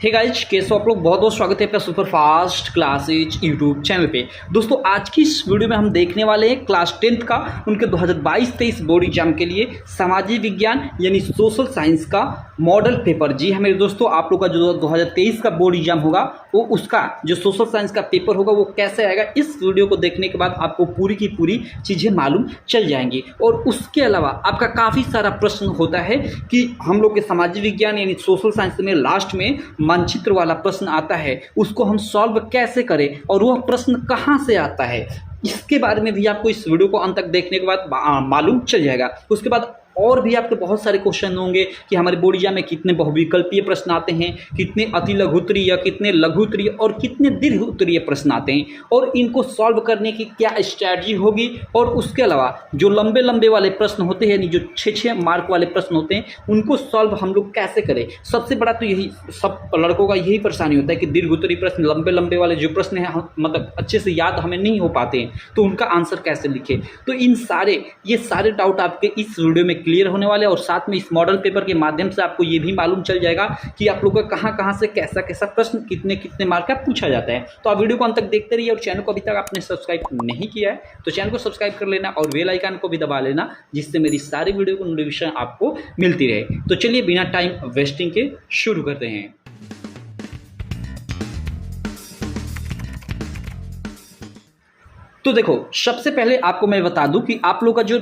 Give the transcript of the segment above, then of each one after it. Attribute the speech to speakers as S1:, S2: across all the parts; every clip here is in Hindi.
S1: हे गाइज, कैसे हो आप लोग। बहुत बहुत स्वागत है आपका super fast classes YouTube channel पे। दोस्तों, आज की इस वीडियो में हम देखने वाले हैं क्लास 10th का उनके 2022-23 बोर्ड एग्जाम के लिए सामाजिक विज्ञान यानी सोशल साइंस का मॉडल पेपर। जी हाँ मेरे दोस्तों, आप लोग का जो 2023 का बोर्ड एग्जाम होगा वो उसका जो सोशल साइंस का पेपर होगा वो कैसे आएगा, इस वीडियो को देखने के बाद आपको पूरी की पूरी चीज़ें मालूम चल जाएंगी। और उसके अलावा आपका काफ़ी सारा प्रश्न होता है कि हम लोग के सामाजिक विज्ञान यानी सोशल साइंस में लास्ट में मानचित्र वाला प्रश्न आता है, उसको हम सॉल्व कैसे करें और वह प्रश्न कहाँ से आता है, इसके बारे में भी आपको इस वीडियो को अंत तक देखने के बाद मालूम चल जाएगा। उसके बाद और भी आपके बहुत सारे क्वेश्चन होंगे कि हमारे बोर्ड एग्जाम में कितने बहुविकल्पीय प्रश्न आते हैं, कितने अति लघु उत्तरीय, कितने लघु उत्तरीय और कितने दीर्घ उत्तरीय प्रश्न आते हैं और इनको सॉल्व करने की क्या स्ट्रैटेजी होगी। और उसके अलावा जो लंबे लंबे वाले प्रश्न होते हैं, जो 6-6 मार्क वाले प्रश्न होते हैं, उनको सॉल्व हम लोग कैसे करें। सबसे बड़ा तो यही सब लड़कों का यही परेशानी होता है कि दीर्घ उत्तरीय प्रश्न, लंबे लंबे वाले जो प्रश्न हैं मतलब अच्छे से याद हमें नहीं हो पाते हैं, तो उनका आंसर कैसे लिखें। तो ये सारे डाउट आपके इस वीडियो में क्लियर होने वाले हैं और साथ में इस मॉडल पेपर के माध्यम से आपको ये भी मालूम चल जाएगा कि आप लोगों का कहाँ से कैसा कैसा प्रश्न कितने कितने मार्क का पूछा जाता है। तो आप वीडियो को अंत तक देखते रहिए और चैनल को अभी तक आपने सब्सक्राइब नहीं किया है तो चैनल को सब्सक्राइब कर लेना और बेल आइकन को भी दबा लेना, जिससे मेरी सारी वीडियो को नोटिफिकेशन आपको मिलती रहे। तो चलिए बिना टाइम वेस्टिंग के शुरू करते हैं। तो देखो, सबसे पहले आपको मैं बता दूं कि आप लोग का जो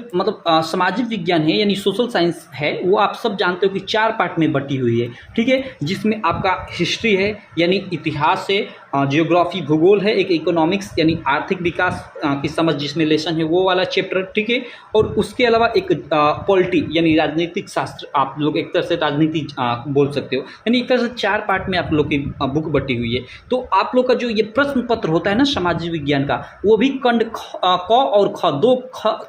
S1: सामाजिक विज्ञान है यानी सोशल साइंस है, वो आप सब जानते हो कि 4 पार्ट में बटी हुई है, ठीक है। जिसमें आपका हिस्ट्री है यानी इतिहास है, जियोग्राफी भूगोल है, एक इकोनॉमिक्स यानी आर्थिक विकास की समझ जिसमें लेसन है वो वाला चैप्टर, ठीक है। और उसके अलावा एक पॉलिटी यानी राजनीतिक शास्त्र, आप लोग एक तरह से राजनीति बोल सकते हो, यानी एक तरह से 4 पार्ट में आप लोग की बुक बटी हुई है। तो आप लोग का जो ये प्रश्न पत्र होता है ना सामाजिक विज्ञान का, वो भी खंड क और ख 2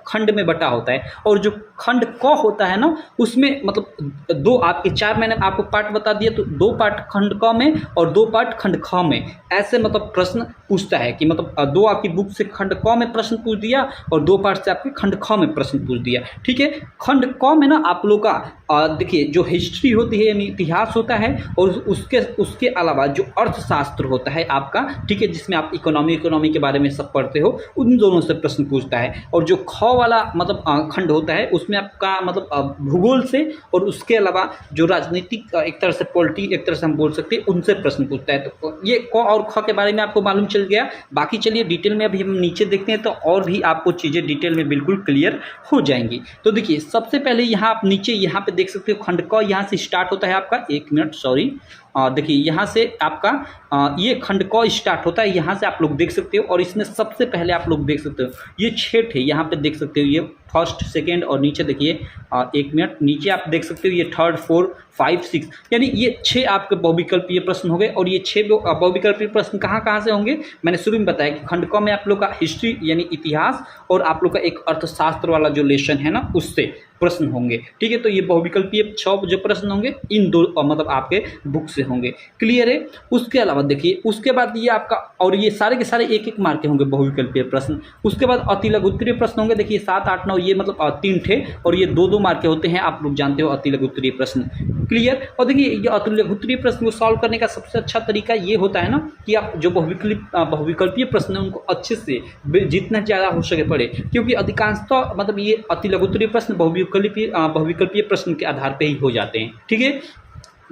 S1: खंड में बटा होता है। और जो खंड क होता है ना, उसमें मतलब 2 आपके 4 मैंने आपको पार्ट बता दिया, तो 2 पार्ट खंड क में और 2 पार्ट खंड ख में ऐसे मतलब प्रश्न पूछता है कि मतलब 2 आपकी बुक से खंड क में प्रश्न पूछ दिया और 2 पार्ट से आपके खंड ख में प्रश्न पूछ दिया, ठीक है। खंड क में ना आप लोग का देखिए जो हिस्ट्री होती है यानी इतिहास होता है और उसके अलावा जो अर्थशास्त्र होता है आपका, ठीक है, जिसमें आप इकोनॉमी के बारे में सब पढ़ते हो, उन दोनों से प्रश्न पूछता है। और जो ख वाला मतलब खंड होता है उसमें आपका मतलब भूगोल से और उसके अलावा जो राजनीतिक एक तरह से पॉलिटी एक तरह से हम बोल सकते हैं, उनसे प्रश्न पूछता है। तो ये क और ख के बारे में आपको मालूम चल गया। बाकी चलिए डिटेल में अभी हम नीचे देखते हैं तो और भी आपको चीज़ें डिटेल में बिल्कुल क्लियर हो जाएंगी। तो देखिए, सबसे पहले यहाँ आप नीचे यहाँ पे देख सकते हो खंड क यहाँ से स्टार्ट होता है आपका, एक मिनट सॉरी, देखिए यहाँ से आपका ये खंड क स्टार्ट होता है, यहाँ से आप लोग देख सकते हो। और इसमें सबसे पहले आप लोग देख सकते हो ये 6 थे, यहाँ पे देख सकते हो ये फर्स्ट सेकेंड, और नीचे देखिए एक मिनट नीचे आप देख सकते हो ये 3rd 4 5 6, यानी ये 6 आपके बहुविकल्पीय प्रश्न हो गए। और ये 6 बहुविकल्पीय प्रश्न कहाँ से होंगे, मैंने शुरू में बताया कि खंड क में आप लोग का हिस्ट्री यानी इतिहास और आप लोग का एक अर्थशास्त्र वाला जो लेसन है ना, उससे प्रश्न होंगे, ठीक है। तो ये बहुविकल्पीय 6 जो प्रश्न होंगे इन 2 मतलब आपके बुक से होंगे, क्लियर है। उसके अलावा देखिए, उसके बाद ये आपका और ये सारे के सारे 1-1 मार्क के होंगे बहुविकल्पीय प्रश्न। उसके बाद अति लघु उत्तरीय प्रश्न होंगे, देखिए 7 8 9 ये मतलब 3 थे और ये 2-2 मार्क के होते हैं, आप लोग जानते हो अति लघु उत्तरीय प्रश्न, क्लियर। और देखिए ये अति लघु उत्तरीय प्रश्न को सॉल्व करने का सबसे अच्छा तरीका ये होता है ना कि आप जो बहुविकल्पीय प्रश्न है उनको अच्छे से जितना ज़्यादा हो सके पढ़े, क्योंकि अधिकांशतः मतलब ये अति लघु उत्तरीय प्रश्न बहुविकल्पीय प्रश्न के आधार पर ही हो जाते हैं, ठीक है।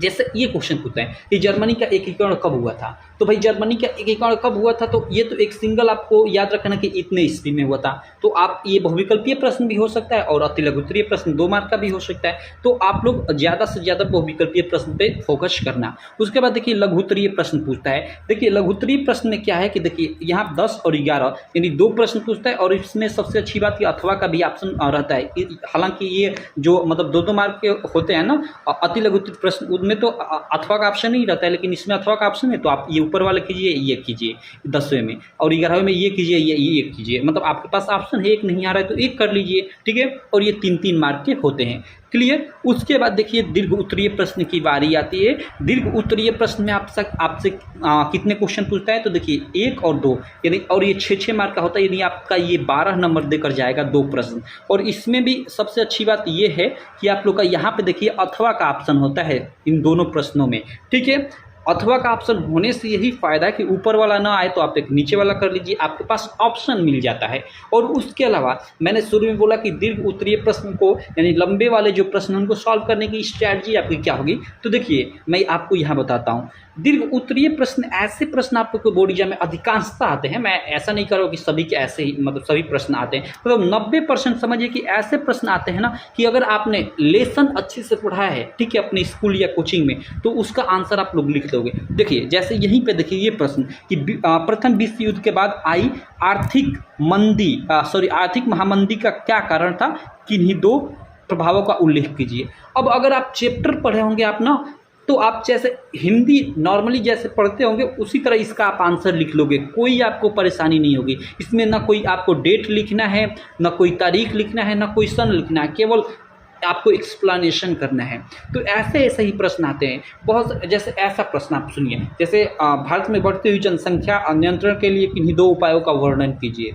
S1: जैसे ये क्वेश्चन पूछते हैं कि जर्मनी का एकीकरण कब हुआ था, तो भाई जर्मनी का एकीकरण कब हुआ था, तो ये तो एक सिंगल आपको याद रखना कि इतने ईस्वी में हुआ था। तो आप ये बहुविकल्पीय प्रश्न भी हो सकता है और अति लघु उत्तरीय प्रश्न 2 मार्क का भी हो सकता है। तो आप लोग ज़्यादा से ज़्यादा बहुविकल्पीय प्रश्न पे फोकस करना। उसके बाद देखिए लघु उत्तरीय प्रश्न पूछता है। देखिए लघु उत्तरीय प्रश्न में क्या है कि देखिए यहाँ 10 और 11 यानी 2 प्रश्न पूछता है और इसमें सबसे अच्छी बात कि अथवा का भी ऑप्शन रहता है। हालांकि ये जो मतलब 2-2 मार्क के होते हैं ना अति लघु उत्तरीय प्रश्न, उनमें तो अथवा का ऑप्शन नहीं रहता है, लेकिन इसमें अथवा का ऑप्शन है। तो आप ये ऊपर वाले कीजिए, ये कीजिए 10वें में, और 11वें में ये कीजिए, ये कीजिए, मतलब आपके पास ऑप्शन है, एक नहीं आ रहा है तो एक कर लीजिए, ठीक है। और ये 3-3 मार्क के होते हैं, क्लियर। उसके बाद देखिए दीर्घ उत्तरीय प्रश्न की बारी आती है। दीर्घ उत्तरीय प्रश्न में आपसे कितने क्वेश्चन पूछता है, तो देखिए 1 और 2 यानी, और ये 6-6 मार्क का होता है, यानी आपका ये 12 नंबर देकर जाएगा 2 प्रश्न। और इसमें भी सबसे अच्छी बात ये है कि आप लोग का यहाँ पे देखिए अथवा का ऑप्शन होता है इन दोनों प्रश्नों में, ठीक है। अथवा का ऑप्शन होने से यही फ़ायदा है कि ऊपर वाला ना आए तो आप एक नीचे वाला कर लीजिए, आपके पास ऑप्शन मिल जाता है। और उसके अलावा मैंने शुरू में बोला कि दीर्घ उत्तरीय प्रश्न को यानी लंबे वाले जो प्रश्न उनको सॉल्व करने की स्ट्रैटेजी आपकी क्या होगी, तो देखिए मैं आपको यहाँ बताता हूँ। दीर्घ उत्तरीय प्रश्न ऐसे प्रश्न आपको बोर्ड एग्जाम में अधिकांशतः आते हैं, मैं ऐसा नहीं कर रहा हूँ कि सभी के ऐसे ही मतलब सभी प्रश्न आते हैं, मतलब 90% समझिए कि ऐसे प्रश्न आते हैं ना कि अगर आपने लेसन अच्छे से पढ़ा है, ठीक है, अपने स्कूल या कोचिंग में, तो उसका आंसर आप लोग लिख लोगे। देखिए जैसे यहीं पे देखिए ये प्रश्न कि प्रथम विश्व युद्ध के बाद आई आर्थिक मंदी आर्थिक महामंदी का क्या कारण था, किन्हीं दो प्रभावों का उल्लेख कीजिए। अब अगर आप चैप्टर पढ़े होंगे आप ना, तो आप जैसे हिंदी नॉर्मली जैसे पढ़ते होंगे उसी तरह इसका आप आंसर लिख लोगे, कोई आपको परेशानी नहीं होगी। इसमें ना कोई आपको डेट लिखना है, ना कोई तारीख लिखना है, ना कोई सन लिखना है, केवल आपको एक्सप्लेनेशन करना है। तो ऐसे ऐसे ही प्रश्न आते हैं बहुत। जैसे ऐसा प्रश्न आप सुनिए, जैसे भारत में बढ़ती हुई जनसंख्या नियंत्रण के लिए किन्हीं दो उपायों का वर्णन कीजिए।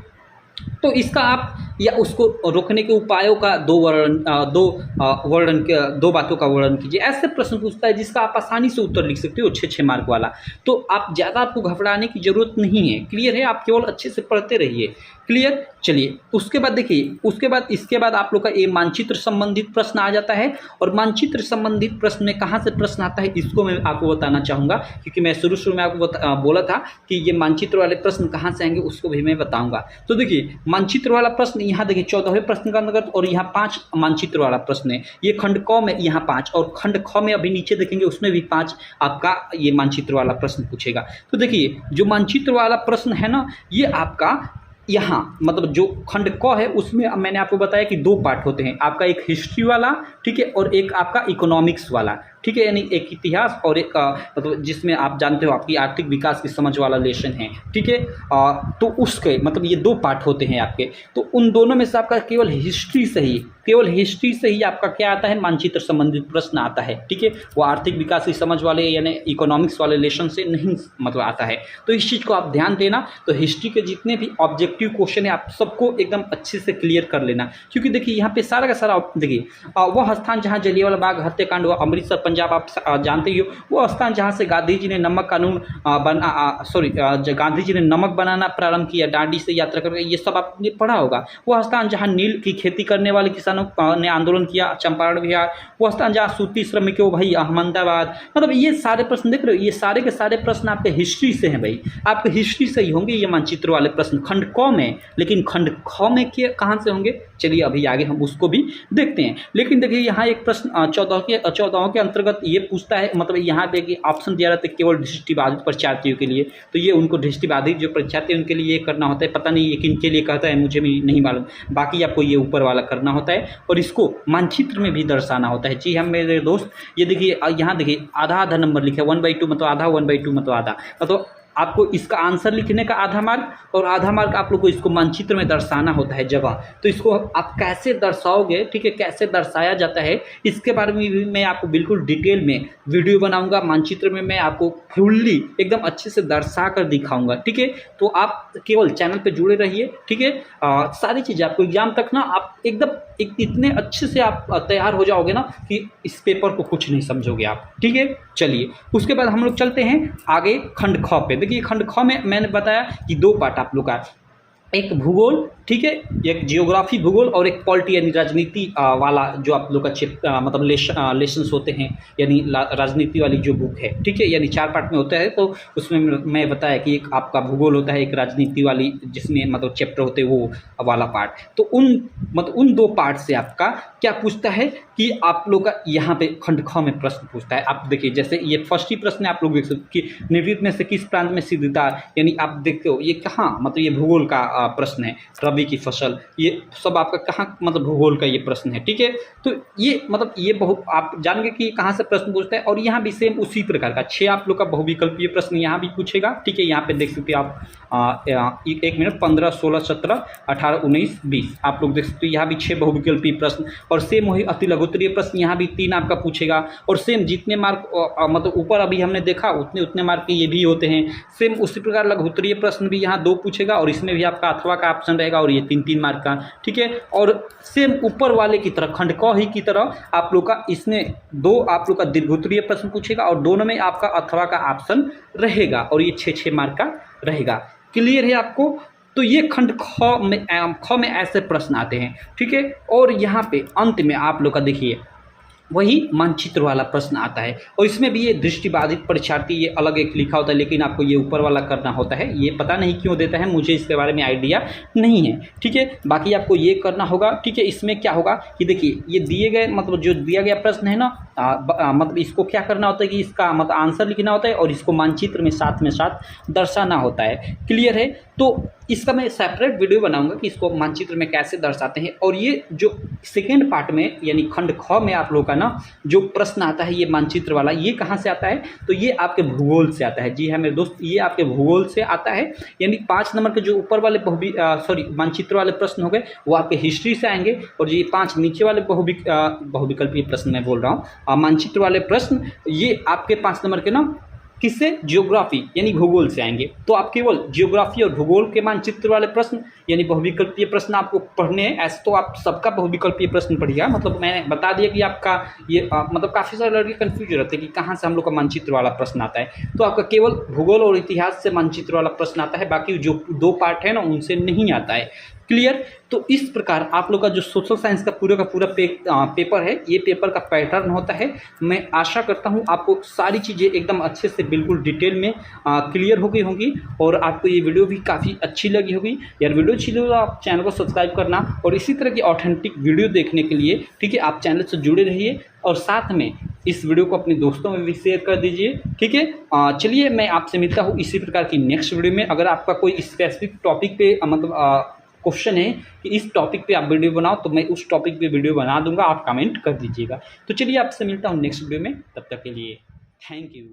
S1: तो इसका आप या उसको रोकने के उपायों का दो बातों का वर्णन कीजिए। ऐसे प्रश्न पूछता है जिसका आप आसानी से उत्तर लिख सकते हो 6-6 मार्क वाला। तो आप ज़्यादा आपको घबराने की ज़रूरत नहीं है। क्लियर है? आप केवल अच्छे से पढ़ते रहिए। क्लियर? चलिए उसके बाद देखिए, इसके बाद आप लोग का ये मानचित्र संबंधित प्रश्न आ जाता है। और मानचित्र संबंधित प्रश्न में कहाँ से प्रश्न आता है इसको मैं आपको बताना चाहूँगा, क्योंकि मैं शुरू में आपको बोला था कि ये मानचित्र वाले प्रश्न कहाँ से आएंगे उसको भी मैं बताऊँगा। तो देखिए मानचित्र वाला प्रश्न यहाँ देखिए 14वें प्रश्न का अंतर्गत, और यहाँ 5 मानचित्र वाला प्रश्न है। ये खंड क में यहाँ 5 और खंड ख में अभी नीचे देखेंगे उसमें भी 5 आपका ये मानचित्र वाला प्रश्न पूछेगा। तो देखिए जो मानचित्र वाला प्रश्न है ना, ये आपका यहाँ मतलब जो खंड क है उसमें मैंने आपको बताया कि 2 पार्ट होते हैं, आपका एक हिस्ट्री वाला, ठीक है, और एक आपका इकोनॉमिक्स वाला, ठीक है, यानी एक इतिहास और एक मतलब जिसमें आप जानते हो आपकी आर्थिक विकास की समझ वाला लेसन है, ठीक है। तो उसके मतलब ये 2 पार्ट होते हैं आपके। तो उन दोनों में से आपका केवल हिस्ट्री से ही आपका क्या आता है, मानचित्र संबंधित प्रश्न आता है, ठीक है। वो आर्थिक विकास की समझ वाले यानी इकोनॉमिक्स वाले लेसन से नहीं मतलब आता है। तो इस चीज़ को आप ध्यान देना। तो हिस्ट्री के जितने भी ऑब्जेक्टिव क्वेश्चन है आप सबको एकदम अच्छे से क्लियर कर लेना, क्योंकि देखिए यहाँ पे सारा का सारा देखिए वह स्थान जहाँ जलियांवाला बाग हत्याकांड हुआ, अमृतसर पंजाब, आप जानते ही हो, वो स्थान जहाँ से गांधी जी ने नमक कानून गांधी जी ने नमक बनाना प्रारंभ किया, डांडी से यात्रा करके, ये सब आपने पढ़ा होगा। वो स्थान जहाँ नील की खेती करने वाले किसानों ने आंदोलन किया, चंपारण बिहार। वो स्थान जहाँ सूती श्रमिकों भाई अहमदाबाद। मतलब ये सारे प्रश्न देख रहे हो, ये सारे के सारे प्रश्न आपके हिस्ट्री से हैं भाई, आपके हिस्ट्री से ही होंगे ये मानचित्र वाले प्रश्न खंड क में। लेकिन खंड ख में कहाँ से होंगे, चलिए अभी आगे हम उसको भी देखते हैं। लेकिन देखिए यहाँ एक प्रश्न 14 के अंतर्गत ये पूछता है, मतलब यहाँ पे कि ऑप्शन दिया रहता है केवल दृष्टिबाधित परीक्षार्थियों के लिए। तो ये उनको दृष्टिबाधित जो परीक्षार्थी उनके लिए ये करना होता है, पता नहीं ये किनके लिए कहता है मुझे भी नहीं मालूम, बाकी आपको ये ऊपर वाला करना होता है और इसको मानचित्र में भी दर्शाना होता है। जी हाँ मेरे दोस्त, ये देखिए यहाँ देखिए आधा नंबर लिखा है 1/2 मतलब आधा, 1/2 मतलब आधा। तो आपको इसका आंसर लिखने का आधा मार्क और आधा मार्क आप लोग को इसको मानचित्र में दर्शाना होता है जगह। तो इसको आप कैसे दर्शाओगे, ठीक है, कैसे दर्शाया जाता है इसके बारे में भी मैं आपको बिल्कुल डिटेल में वीडियो बनाऊंगा। मानचित्र में मैं आपको फुल्ली एकदम अच्छे से दर्शा कर दिखाऊंगा, ठीक है। तो आप केवल चैनल पे जुड़े रहिए, ठीक है। सारी चीज़ें आपको एग्जाम तक ना आप एकदम इतने अच्छे से आप तैयार हो जाओगे ना कि इस पेपर को कुछ नहीं समझोगे आप, ठीक है। चलिए उसके बाद हम लोग चलते हैं आगे खंड ख पे। देखिए खंड ख में मैंने बताया कि 2 पार्ट आप लोग का, एक भूगोल, ठीक है, एक जियोग्राफी भूगोल और एक पॉलिटी यानी राजनीति वाला जो आप लोग का मतलब लेसन्स होते हैं, यानी राजनीति वाली जो बुक है, ठीक है, यानी 4 पार्ट में होता है। तो उसमें मैं बताया कि एक आपका भूगोल होता है, एक राजनीति वाली जिसमें मतलब चैप्टर होते हैं वो वाला पार्ट। तो उन 2 पार्ट से आपका क्या पूछता है कि आप लोग का यहाँ पे खंड ख में प्रश्न पूछता है। आप देखिए जैसे ये फर्स्ट ही प्रश्न है, आप लोग देख सकते कि निम्नलिखित में से किस प्रांत में सीढ़ीदार, यानी आप देखते हो ये कहाँ, मतलब ये भूगोल का प्रश्न है। रबी की फसल, ये सब आपका कहाँ मतलब भूगोल का ये प्रश्न है, ठीक है। तो ये मतलब ये बहुत आप जानेंगे कि कहाँ से प्रश्न पूछता है। और यहाँ भी सेम उसी प्रकार का 6 आप लोग का बहुविकल्पीय प्रश्न यहाँ भी पूछेगा, ठीक है। यहाँ पे देख सकते हैं आप 1 मिनट 15, 16, 17, 18, 19, 20 आप लोग देख सकते हो यहाँ भी 6 बहुविकल्पीय प्रश्न। और सेम वही अति लघुत्तरीय प्रश्न यहाँ भी 3 आपका पूछेगा। और सेम जितने मार्क मतलब ऊपर अभी हमने देखा उतने मार्क के ये भी होते हैं। सेम उसी प्रकार लघुत्तरीय प्रश्न भी यहाँ 2 पूछेगा और इसमें भी आपका अथवा का ऑप्शन रहेगा और और ये 3-3 मार्क का, ठीक है। और सेम ऊपर वाले की तरह खंड क ही की तरह आप लोग का इसमें 2 आप लोग का दीर्घोत्तरीय प्रश्न पूछेगा और दोनों में आपका अथवा का ऑप्शन रहेगा और ये 6-6 मार्क का रहेगा। क्लियर है आपको? तो ये खंड ख में ऐसे प्रश्न आते हैं, ठीक है। और यहाँ पे अंत में आप लोग का देखिए वही मानचित्र वाला प्रश्न आता है और इसमें भी ये दृष्टिबाधित परीक्षार्थी ये अलग एक लिखा होता है, लेकिन आपको ये ऊपर वाला करना होता है। ये पता नहीं क्यों देता है, मुझे इसके बारे में आइडिया नहीं है, ठीक है। बाकी आपको ये करना होगा, ठीक है। इसमें क्या होगा कि देखिए ये दिए गए मतलब जो दिया गया प्रश्न है ना, मतलब इसको क्या करना होता है कि इसका मतलब आंसर लिखना होता है और इसको मानचित्र में साथ दर्शाना होता है। क्लियर है? तो इसका मैं सेपरेट वीडियो बनाऊंगा कि इसको मानचित्र में कैसे दर्शाते हैं। और ये जो सेकेंड पार्ट में यानी खंड ख में आप लोग का ना जो प्रश्न आता है ये मानचित्र वाला, ये कहाँ से आता है? तो ये आपके भूगोल से आता है। जी हाँ मेरे दोस्त, ये आपके भूगोल से आता है। यानी 5 नंबर के जो ऊपर वाले मानचित्र वाले प्रश्न हो गए वो आपके हिस्ट्री से आएंगे और ये 5 नीचे वाले बहुविकल्पीय प्रश्न मैं बोल रहा हूँ, मानचित्र वाले प्रश्न, ये आपके 5 नंबर के ना किससे? ज्योग्राफी यानी भूगोल से आएंगे। तो आप केवल ज्योग्राफी और भूगोल के मानचित्र वाले प्रश्न यानी बहुविकल्पीय प्रश्न आपको पढ़ने हैं। ऐसे तो आप सबका बहुविकल्पीय प्रश्न पढ़िएगा, मतलब मैंने बता दिया कि आपका ये मतलब काफ़ी सारे लड़के कन्फ्यूज रहते हैं कि कहाँ से हम लोग का मानचित्र वाला प्रश्न आता है। तो आपका केवल भूगोल और इतिहास से मानचित्र वाला प्रश्न आता है, बाकी जो 2 पार्ट है ना उनसे नहीं आता है। क्लियर? तो इस प्रकार आप लोग का जो सोशल साइंस का पूरा पेपर है, ये पेपर का पैटर्न होता है। मैं आशा करता हूँ आपको सारी चीज़ें एकदम अच्छे से बिल्कुल डिटेल में क्लियर हो गई होंगी और आपको ये वीडियो भी काफ़ी अच्छी लगी होगी। यार वीडियो अच्छी लगी तो आप चैनल को सब्सक्राइब करना और इसी तरह की ऑथेंटिक वीडियो देखने के लिए, ठीक है, आप चैनल से जुड़े रहिए और साथ में इस वीडियो को अपने दोस्तों में भी शेयर कर दीजिए, ठीक है। चलिए मैं आपसे मिलता हूँ इसी प्रकार की नेक्स्ट वीडियो में। अगर आपका कोई स्पेसिफिक टॉपिक पे मतलब क्वेश्चन है कि इस टॉपिक पे आप वीडियो बनाओ तो मैं उस टॉपिक पे वीडियो बना दूंगा, आप कमेंट कर दीजिएगा। तो चलिए आपसे मिलता हूँ नेक्स्ट वीडियो में, तब तक के लिए थैंक यू।